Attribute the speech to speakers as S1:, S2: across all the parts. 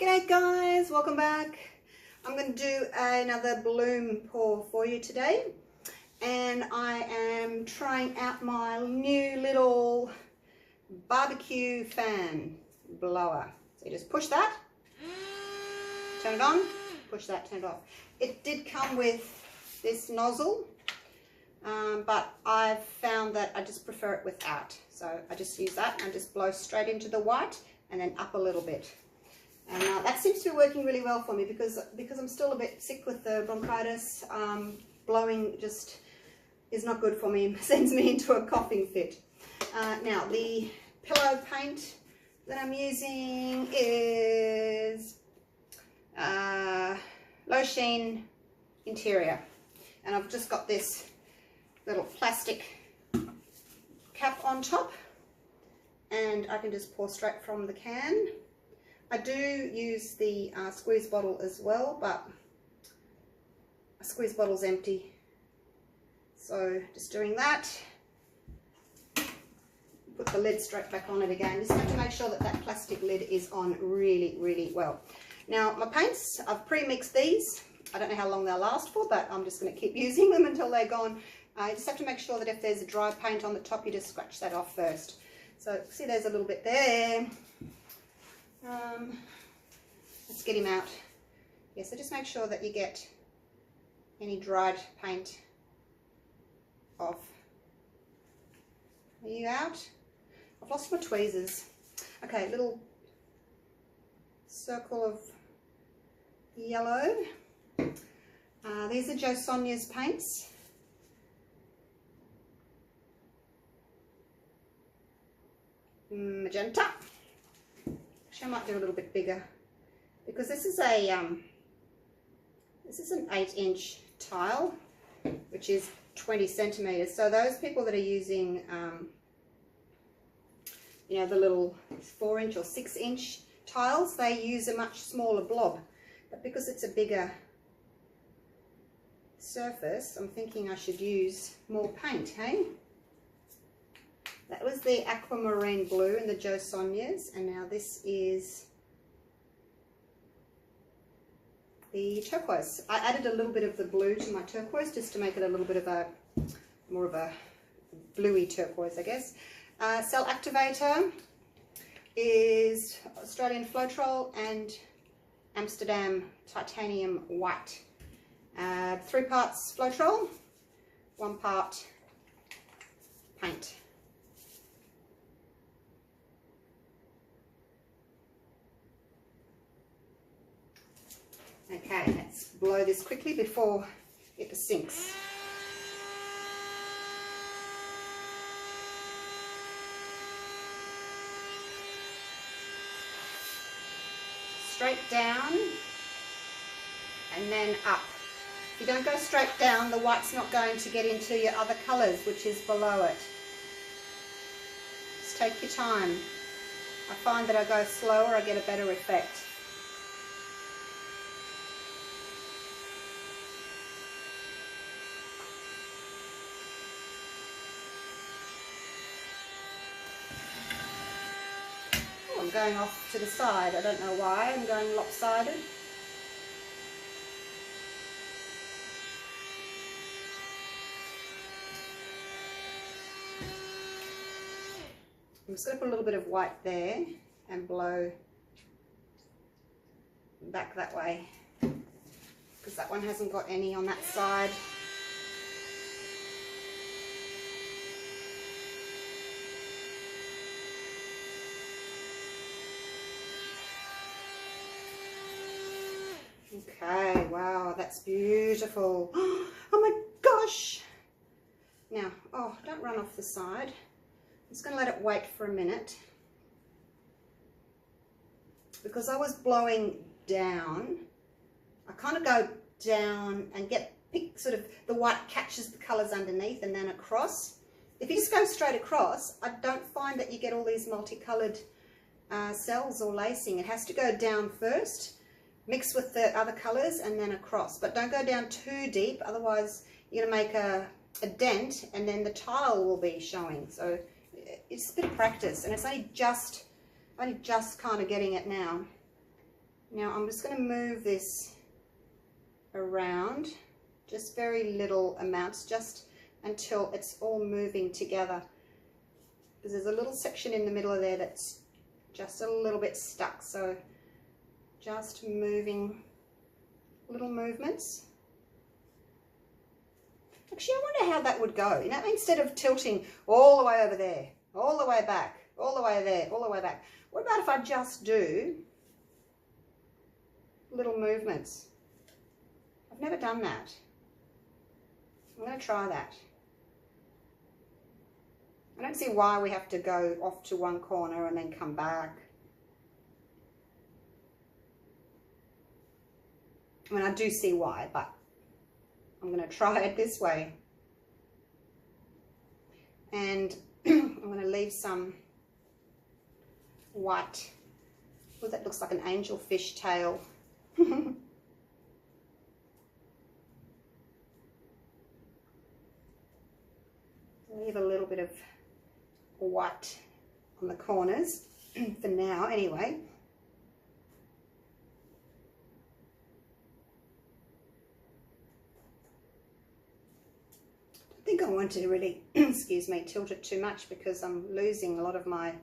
S1: G'day guys, welcome back. I'm going to do another bloom pour for you today, and I am trying out my new little barbecue fan blower. So you just push that, turn it on, push that, turn it off. It did come with this nozzle, but I've found that I just prefer it without. So I just use that and just blow straight into the white and then up a little bit. And that seems to be working really well for me because I'm still a bit sick with the bronchitis. Blowing just is not good for me and sends me into a coughing fit. Now the pillow paint that I'm using is Low Sheen Interior, and I've just got this little plastic cap on top, and I can just pour straight from the can. I do use the squeeze bottle as well, but a squeeze bottle's empty. So just doing that, put the lid straight back on it again. Just have to make sure that that plastic lid is on really, really well. Now my paints, I've pre-mixed these. I don't know how long they'll last for, but I'm just going to keep using them until they're gone. You just have to make sure that if there's a dry paint on the top, you just scratch that off first. So see, there's a little bit there. Let's get him out. Yeah, so just make sure that you get any dried paint off. Are you out? I've lost my tweezers. Okay, little circle of yellow. These are Jo Sonia's paints. Magenta. I might do a little bit bigger because this is an 8-inch tile, which is 20 centimeters. So those people that are using, you know, the little 4-inch or 6-inch tiles, they use a much smaller blob. But because it's a bigger surface, I'm thinking I should use more paint, hey? That was the aquamarine blue in the Jo Sonia's, and now this is the turquoise. I added a little bit of the blue to my turquoise just to make it a little bit of a more of a bluey turquoise, I guess. Cell activator is Australian Floetrol and Amsterdam titanium white. 3 parts Floetrol, 1 part paint. Okay, let's blow this quickly before it sinks. Straight down and then up. If you don't go straight down, the white's not going to get into your other colours, which is below it. Just take your time. I find that I go slower, I get a better effect. I'm going off to the side. I don't know why. I'm going lopsided. I'm just going to put a little bit of white there and blow back that way because that one hasn't got any on that side. Okay, wow, that's beautiful. Oh my gosh. Now, oh, don't run off the side. I'm just going to let it wait for a minute because I was blowing down. I kind of go down and pick sort of the white catches the colours underneath and then across. If you just go straight across, I don't find that you get all these multicoloured cells or lacing. It has to go down first, mix with the other colours and then across. But don't go down too deep, otherwise you're going to make a dent and then the tile will be showing. So it's a bit of practice, and it's only just kind of getting it now. Now I'm just going to move this around, just very little amounts, just until it's all moving together. Because there's a little section in the middle of there that's just a little bit stuck, so just moving little movements. Actually, I wonder how that would go. You know, instead of tilting all the way over there, all the way back, all the way there, all the way back. What about if I just do little movements? I've never done that. I'm going to try that. I don't see why we have to go off to one corner and then come back. I mean, I do see why, but I'm going to try it this way. And I'm going to leave some white. Oh, that looks like an angelfish tail. Leave a little bit of white on the corners for now anyway. I think I want to really, excuse me, tilt it too much because I'm losing a lot of my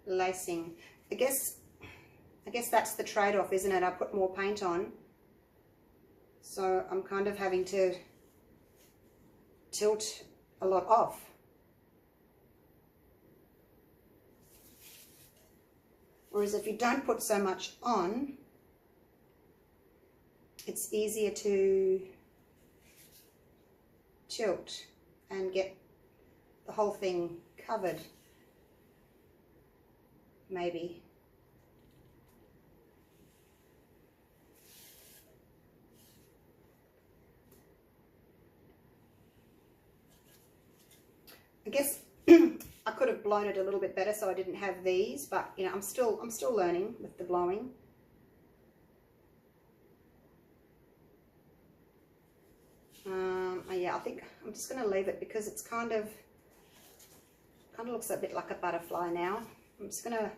S1: lacing. I guess that's the trade-off, isn't it? I put more paint on, so I'm kind of having to tilt a lot off. Whereas if you don't put so much on, it's easier to tilt and get the whole thing covered, maybe. I guess I could have blown it a little bit better so I didn't have these, but you know, I'm still learning with the blowing. Yeah, I think I'm just going to leave it because it's kind of looks a bit like a butterfly now. I'm just going to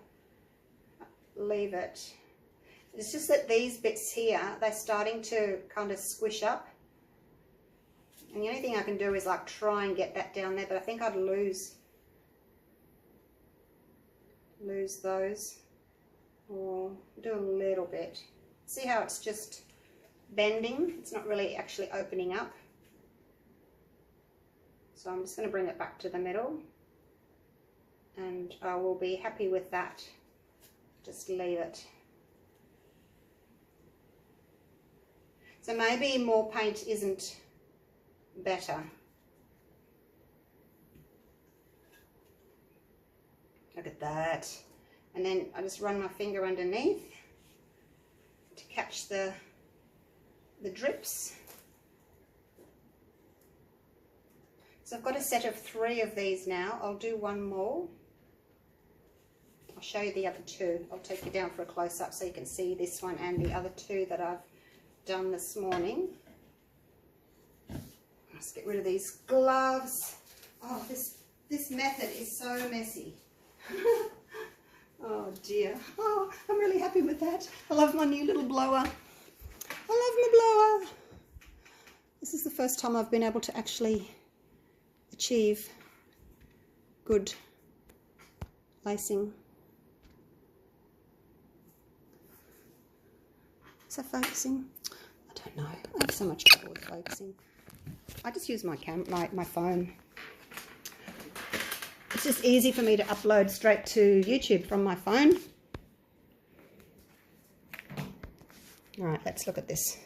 S1: leave it. It's just that these bits here, they're starting to kind of squish up. And the only thing I can do is like try and get that down there, but I think I'd lose those, or do a little bit. See how it's just bending? It's not really actually opening up. So I'm just going to bring it back to the middle, and I will be happy with that. Just leave it. So maybe more paint isn't better. Look at that. And then I just run my finger underneath to catch the drips. So I've got a set of 3 of these now. I'll do one more. I'll show you the other 2. I'll take you down for a close-up so you can see this one and the other 2 that I've done this morning. Let's get rid of these gloves. Oh, this method is so messy. Oh dear. Oh, I'm really happy with that. I love my new little blower. I love my blower. This is the first time I've been able to actually achieve good lacing. Is that focusing? I don't know. I have so much trouble with focusing. I just use my phone. It's just easy for me to upload straight to YouTube from my phone. All right, let's look at this.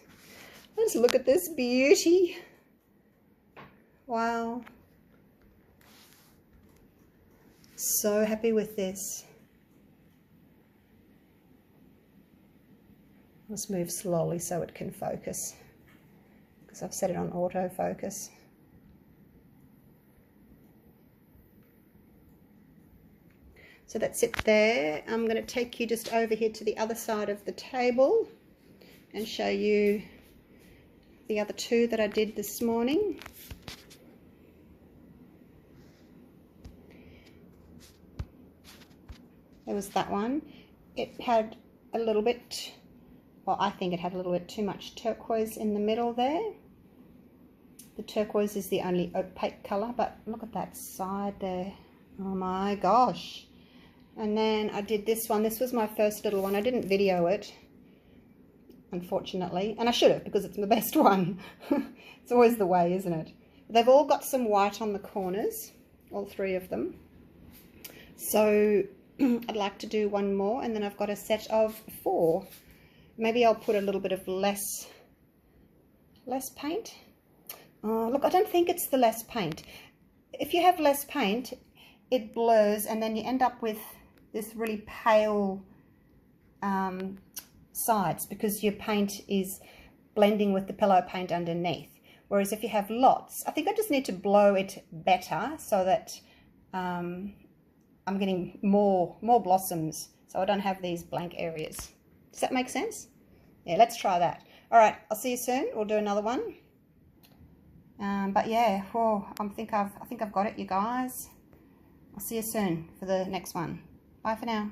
S1: Let's look at this beauty. Wow. So happy with this. Let's move slowly so it can focus, because I've set it on autofocus. So that's it there. I'm going to take you just over here to the other side of the table and show you the other 2 that I did this morning. There was that one. It had a little bit well, I think it had a little bit too much turquoise in the middle there. The turquoise is the only opaque colour, but look at that side there. Oh my gosh. And then I did this one. This was my first little one. I didn't video it, unfortunately, and I should have, because it's my best one. It's always the way, isn't it? They've all got some white on the corners, all three of them. So I'd like to do one more, and then I've got a set of 4. Maybe I'll put a little bit of less paint. Look, I don't think it's the less paint. If you have less paint, it blurs, and then you end up with this really pale sides, because your paint is blending with the pillow paint underneath. Whereas if you have lots, I think I just need to blow it better so that I'm getting more blossoms, so I don't have these blank areas. Does that make sense? Yeah, let's try that. All right, I'll see you soon. We'll do another one. But yeah, I think I've got it, you guys. I'll see you soon for the next one. Bye for now.